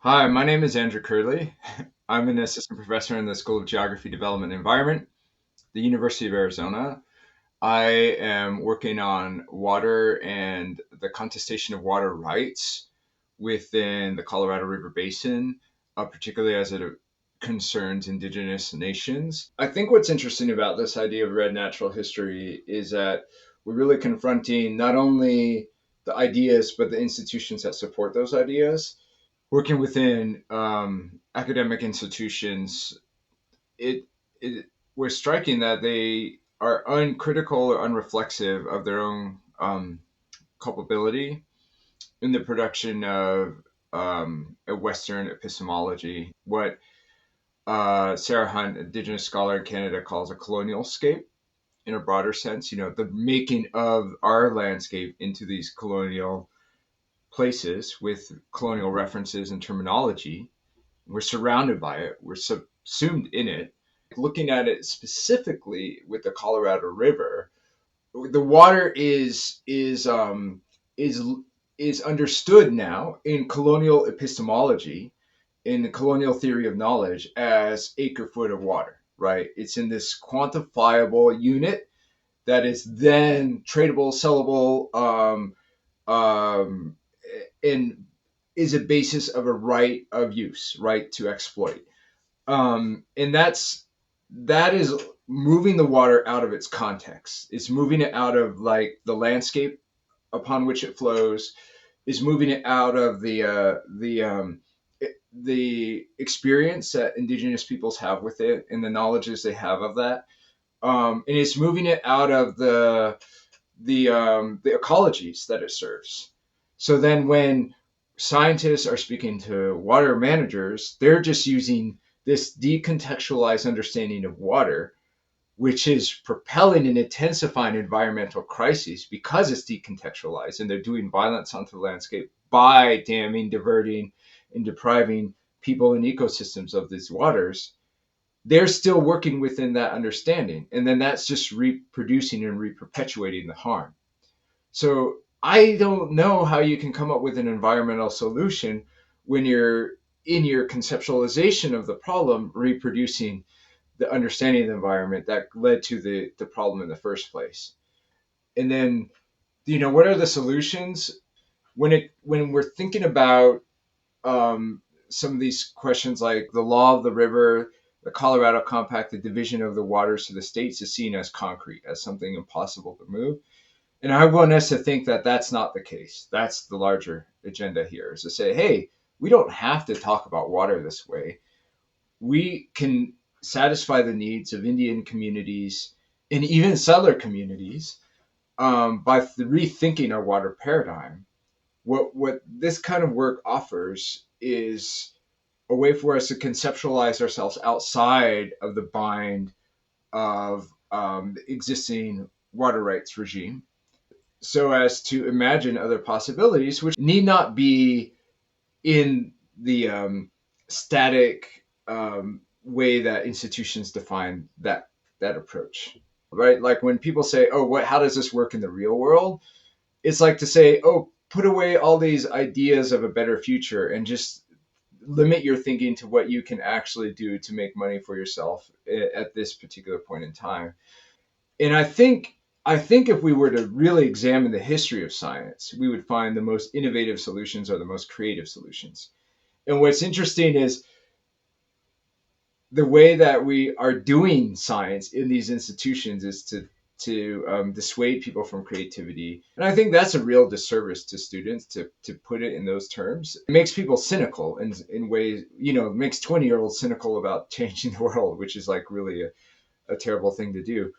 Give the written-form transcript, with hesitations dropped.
Hi, my name is Andrew Curley. I'm an assistant professor in the School of Geography, Development, and Environment, the University of Arizona. I am working on water and the contestation of water rights within the Colorado River Basin, particularly as it concerns indigenous nations. I think what's interesting about this idea of red natural history is that we're really confronting not only the ideas, but the institutions that support those ideas. Working within academic institutions, it it was striking that they are uncritical or unreflexive of their own culpability in the production of a Western epistemology, what Sarah Hunt, Indigenous scholar in Canada, calls a colonial scape in a broader sense. The making of our landscape into these colonial places with colonial references and terminology. We're surrounded by it. We're subsumed in it. Looking at it specifically with the Colorado River, the water is is understood now in colonial epistemology, in the colonial theory of knowledge, as acre foot of water. Right? It's in this quantifiable unit that is then tradable, sellable, and is a basis of a right of use, right to exploit. And that is moving the water out of its context. It's moving it out of like the landscape upon which it flows. Is moving it out of the experience that indigenous peoples have with it and the knowledges they have of that. And it's moving it out of the ecologies that it serves. So then when scientists are speaking to water managers, they're just using this decontextualized understanding of water, which is propelling and intensifying environmental crises because it's decontextualized, and they're doing violence onto the landscape by damming, diverting, and depriving people and ecosystems of these waters. They're still working within that understanding, and then that's just reproducing and reperpetuating the harm. So I don't know how you can come up with an environmental solution when you're in your conceptualization of the problem reproducing the understanding of the environment that led to the problem in the first place. And then, what are the solutions when we're thinking about some of these questions like the law of the river, the Colorado Compact, the division of the waters to the states is seen as concrete, as something impossible to move. And I want us to think that that's not the case. That's the larger agenda here, is to say, hey, we don't have to talk about water this way. We can satisfy the needs of Indian communities and even settler communities by rethinking our water paradigm. What this kind of work offers is a way for us to conceptualize ourselves outside of the bind of the existing water rights regime, so as to imagine other possibilities, which need not be in the static way that institutions define that approach. Right? Like when people say, "Oh, how does this work in the real world?" It's like to say, "Oh, put away all these ideas of a better future and just limit your thinking to what you can actually do to make money for yourself at this particular point in time." And I think if we were to really examine the history of science, we would find the most innovative solutions are the most creative solutions. And what's interesting is the way that we are doing science in these institutions is to dissuade people from creativity. And I think that's a real disservice to students to put it in those terms. It makes people cynical in ways, it makes 20-year-olds cynical about changing the world, which is like really a terrible thing to do.